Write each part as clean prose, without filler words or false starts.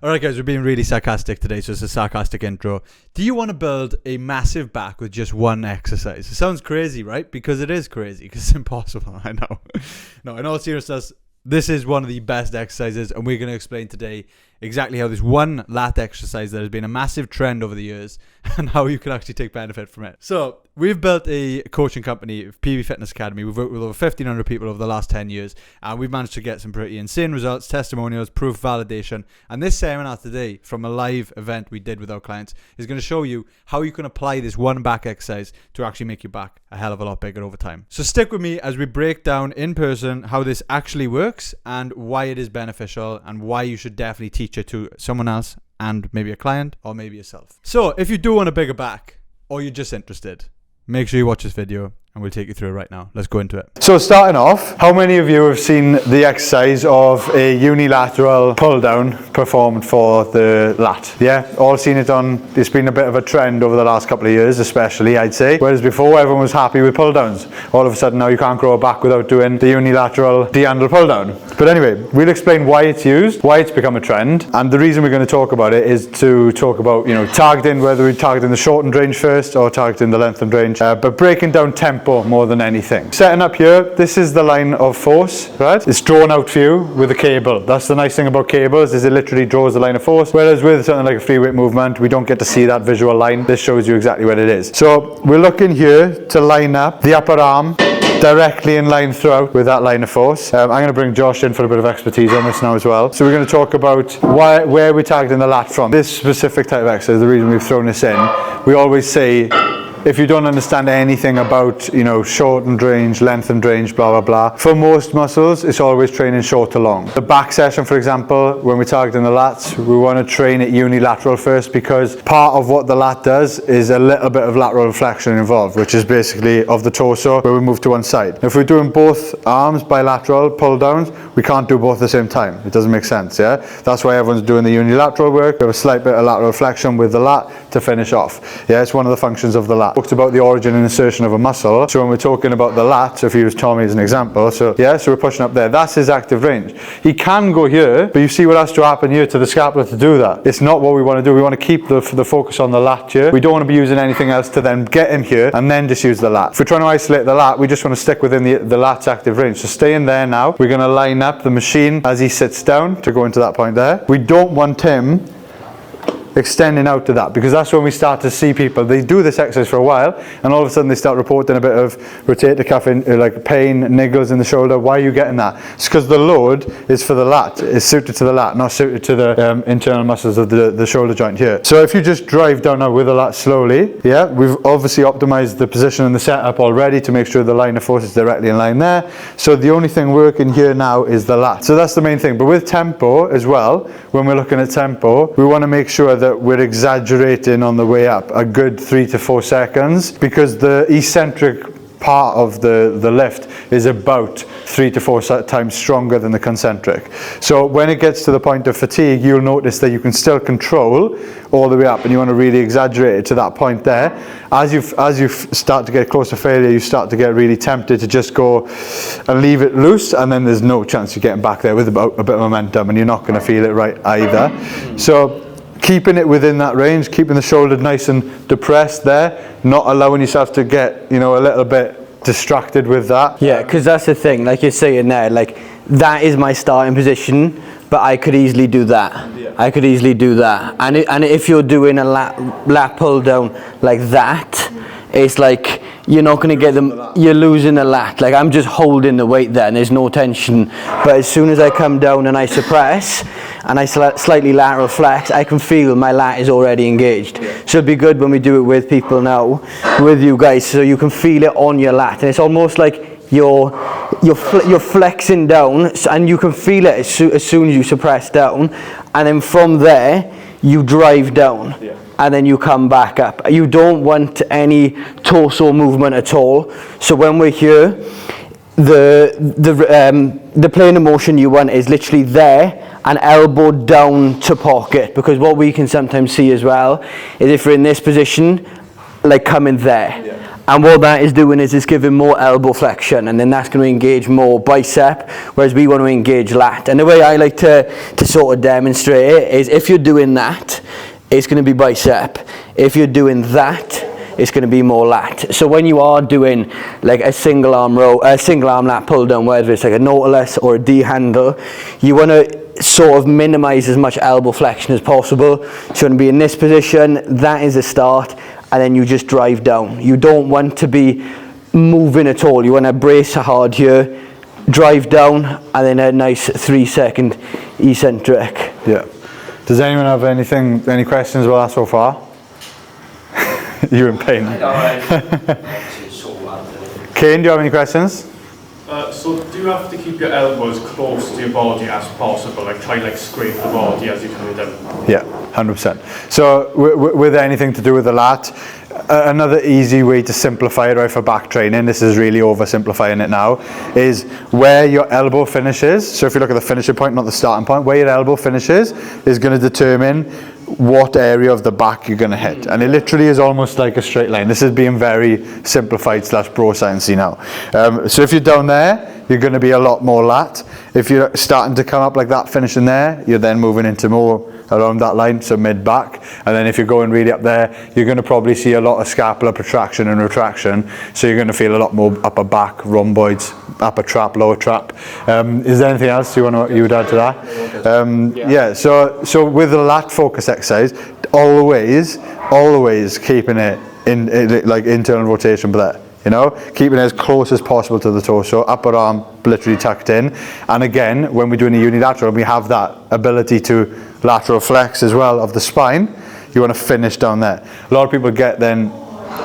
Alright guys, we're being really sarcastic today, so it's a sarcastic intro. Do you want to build a massive back with just one exercise? It sounds crazy, right? Because it is crazy, because it's impossible, I know. No, in all seriousness, this is one of the best exercises, and we're going to explain today exactly how this one lat exercise that has been a massive trend over the years and how you can actually take benefit from it. So we've built a coaching company, PB Fitness Academy. We've worked with over 1,500 people over the last 10 years, and we've managed to get some pretty insane results, testimonials, proof, validation. And this seminar today from a live event we did with our clients is going to show you how you can apply this one back exercise to actually make your back a hell of a lot bigger over time. So stick with me as we break down in person how this actually works and why it is beneficial and why you should definitely teach it to someone else and maybe a client or maybe yourself. So if you do want a bigger back or you're just interested, make sure you watch this video and we'll take you through it right now. Let's go into it. So starting off, how many of you have seen the exercise of a unilateral pull down performed for the lat? Yeah, all seen it on. It's been a bit of a trend over the last couple of years, especially I'd say. Whereas before everyone was happy with pull downs. All of a sudden now you can't grow a back without doing the unilateral D-handle pull down. But anyway, we'll explain why it's used, why it's become a trend, and the reason we're going to talk about it is to talk about, targeting, whether we're targeting the shortened range first or targeting the lengthened range, but breaking down tempo more than anything. Setting up here, this is the line of force, right? It's drawn out for you with a cable. That's the nice thing about cables, is it literally draws the line of force, whereas with something like a free weight movement, we don't get to see that visual line. This shows you exactly what it is. So we're looking here to line up the upper arm directly in line throughout with that line of force. I'm going to bring Josh in for a bit of expertise on this now as well. So we're going to talk about where we're targeting the lat from. This specific type of exercise, the reason we've thrown this in, we always say, if you don't understand anything about, shortened range, lengthened range, blah, blah, blah, for most muscles, it's always training short to long. The back session, for example, when we're targeting the lats, we want to train it unilateral first, because part of what the lat does is a little bit of lateral flexion involved, which is basically of the torso where we move to one side. If we're doing both arms bilateral pull downs, we can't do both at the same time. It doesn't make sense, yeah? That's why everyone's doing the unilateral work. We have a slight bit of lateral flexion with the lat to finish off. Yeah, it's one of the functions of the lat. Talked about the origin and insertion of a muscle. So when we're talking about the lat, so if you use Tommy as an example, so we're pushing up there. That's his active range. He can go here, but you see what has to happen here to the scapula to do that. It's not what we want to do. We want to keep the focus on the lat here. We don't want to be using anything else to then get him here and then just use the lat. If we're trying to isolate the lat, we just want to stick within the lat's active range. So stay in there now. We're going to line up the machine as he sits down to go into that point there. We don't want him extending out to that, because that's when we start to see people, they do this exercise for a while and all of a sudden they start reporting a bit of rotator cuff like pain, niggles in the shoulder. Why are you getting that? It's because the load is for the lat, it's suited to the lat, not suited to the internal muscles of the shoulder joint here. So if you just drive down now with the lat slowly, we've obviously optimized the position and the setup already to make sure the line of force is directly in line there. So the only thing working here now is the lat. So that's the main thing. But with tempo as well, when we're looking at tempo, we want to make sure that we're exaggerating on the way up a good 3 to 4 seconds, because the eccentric part of the lift is about 3 to 4 times stronger than the concentric. So when it gets to the point of fatigue, you'll notice that you can still control all the way up, and you want to really exaggerate it to that point there. As you start to get close to failure, you start to get really tempted to just go and leave it loose, and then there's no chance you're getting back there with a bit of momentum, and you're not going to feel it right either. So keeping it within that range, keeping the shoulder nice and depressed there, not allowing yourself to get, a little bit distracted with that. Yeah, because that's the thing, like you're saying there, like that is my starting position, but I could easily do that. Yeah. I could easily do that. And if you're doing a lat pull down like that, it's like you're not going to get them, you're losing the lat. Like I'm just holding the weight there and there's no tension. But as soon as I come down and I suppress and I slightly lateral flex, I can feel my lat is already engaged. So it'd be good when we do it with people now, with you guys, so you can feel it on your lat. And it's almost like you're flexing down, and you can feel it as soon as you suppress down. And then from there, you drive down. Yeah. And then you come back up. You don't want any torso movement at all. So when we're here, the plane of motion you want is literally there and elbow down to pocket, because what we can sometimes see as well is if we're in this position, like coming there. Yeah. And what that is doing is it's giving more elbow flexion, and then that's going to engage more bicep, whereas we want to engage lat. And the way I like to sort of demonstrate it is, if you're doing that, it's going to be bicep. If you're doing that, it's going to be more lat. So when you are doing like a single arm lat pull down, whether it's like a Nautilus or a D handle, you want to sort of minimize as much elbow flexion as possible. So you want to be in this position, that is a start, and then you just drive down. You don't want to be moving at all. You want to brace hard here, drive down, and then a nice 3-second eccentric. Yeah. Does anyone have any questions about that so far? You're in pain. Kane, do you have any questions? So do you have to keep your elbows close to your body as possible, like try like scrape the body as you come down? Yeah, 100%. So with anything to do with the lat, another easy way to simplify it, right, for back training, this is really oversimplifying it now, is where your elbow finishes. So if you look at the finishing point, not the starting point, where your elbow finishes is going to determine what area of the back you're going to hit, and it literally is almost like a straight line. This is being very simplified / bro sciencey now. So if you're down there, you're going to be a lot more lat. If you're starting to come up like that, finishing there, you're then moving into more around that line, so mid back. And then if you're going really up there, you're going to probably see a lot of scapular protraction and retraction, so you're going to feel a lot more upper back, rhomboids, upper trap, lower trap. Is there anything else you would add to that? Yeah. So with the lat focus exercise, always keeping it in like internal rotation, but you know, keeping it as close as possible to the torso, upper arm literally tucked in. And again, when we're doing a unilateral, we have that ability to lateral flex as well of the spine. You want to finish down there. A lot of people get then,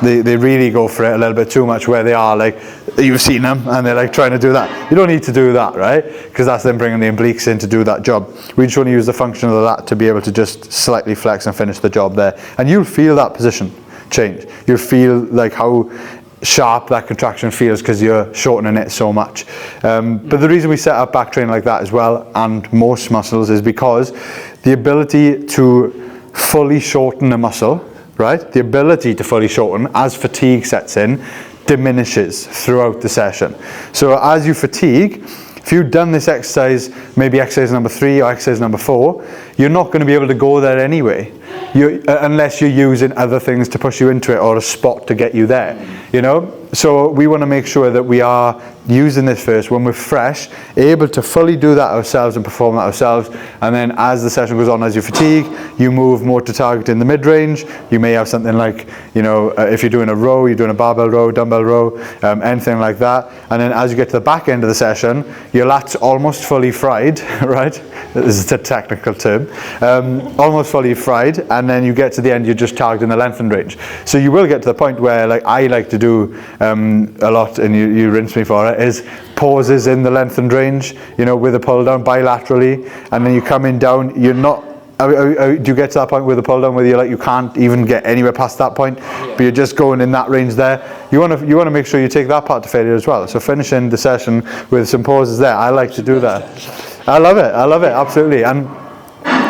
they really go for it a little bit too much, where they are like, you've seen them, and they're like trying to do that. You don't need to do that, right? Because that's them bringing the obliques in to do that job. We just want to use the function of the lat to be able to just slightly flex and finish the job there. And you'll feel that position change. You'll feel like how sharp that contraction feels because you're shortening it so much. But the reason we set up back training like that as well, and most muscles, is because the ability to fully shorten a muscle, right? The ability to fully shorten as fatigue sets in diminishes throughout the session. So as you fatigue, if you've done this exercise, maybe exercise number 3 or exercise number 4, you're not going to be able to go there anyway, unless you're using other things to push you into it, or a spot to get you there, you know? So we want to make sure that we are using this first when we're fresh, able to fully do that ourselves and perform that ourselves. And then as the session goes on, as you fatigue, you move more to target in the mid-range. You may have something like, you know, if you're doing a row, you're doing a barbell row, dumbbell row, anything like that. And then as you get to the back end of the session, your lat's almost fully fried, right? This is a technical term. Almost fully fried, and then you get to the end, you're just targeting the lengthened range. So you will get to the point where, like I like to do a lot, and you rinse me for it, is pauses in the lengthened range, you know, with a pull down bilaterally, and then you come in down, you're not, do you get to that point with the pull down where you're like, you can't even get anywhere past that point, but you're just going in that range there? You want to make sure you take that part to failure as well. So finishing the session with some pauses there, I like to do that. I love it, absolutely. And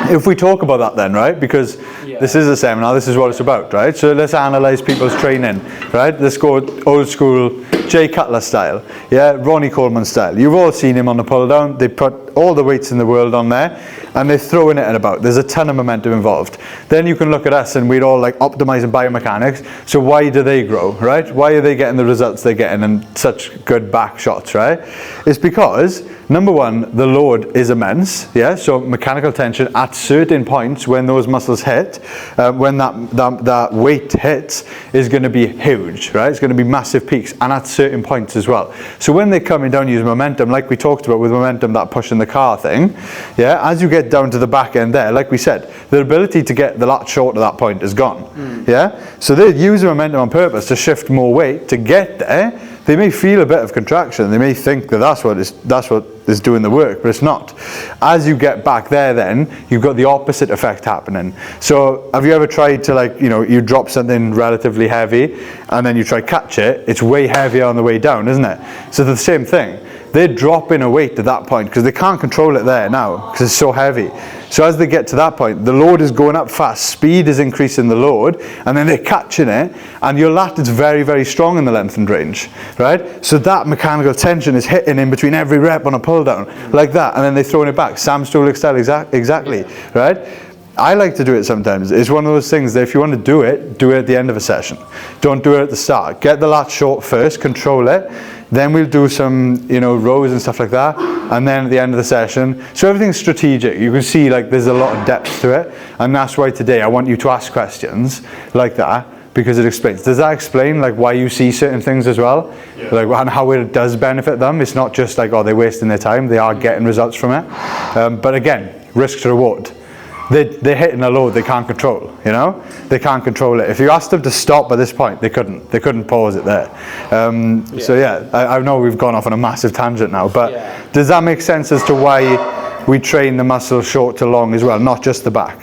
if we talk about that then, right, because this is a seminar, this is what it's about, right? So let's analyze people's training, right? Let's go old school Jay Cutler style, yeah, Ronnie Coleman style. You've all seen him on the pull down. They put all the weights in the world on there, and they're throwing it about. There's a ton of momentum involved. Then you can look at us, and we're all like optimising biomechanics. So why do they grow, right? Why are they getting the results they're getting and such good back shots, right? It's because, number one, the load is immense, yeah? So mechanical tension at certain points when those muscles hit, when that weight hits, is going to be huge, right? It's going to be massive peaks, and at certain points as well. So when they're coming down using momentum, like we talked about with momentum, that pushing the car thing, yeah, as you get down to the back end there, like we said, the ability to get the lat short at that point is gone, yeah? So they're using momentum on purpose to shift more weight to get there. They may feel a bit of contraction. They may think that that's what is doing the work, but it's not. As you get back there then, you've got the opposite effect happening. So have you ever tried to, like, you know, you drop something relatively heavy and then you try catch it, it's way heavier on the way down, isn't it? So the same thing. they're dropping a weight at that point because they can't control it there now because it's so heavy. So as they get to that point, the load is going up fast, speed is increasing the load, and then they're catching it, and your lat is very, very strong in the lengthened range, right? So that mechanical tension is hitting in between every rep on a pull down, like that, and then they're throwing it back. Sam Stulik style, exactly, right? I like to do it sometimes. It's one of those things that if you want to do it at the end of a session. Don't do it at the start. Get the lat short first, control it, then we'll do some, rows and stuff like that, and then at the end of the session. So everything's strategic. You can see like there's a lot of depth to it, and that's why today I want you to ask questions like that, because it explains. Does that explain like why you see certain things as well? Yeah. Like, and how it does benefit them? It's not just like, oh, they're wasting their time. They are getting results from it. But again, risk to reward. They're hitting a load they can't control, They can't control it. If you asked them to stop at this point, they couldn't. They couldn't pause it there. So yeah, I know we've gone off on a massive tangent now, but does that make sense as to why we train the muscle short to long as well, not just the back?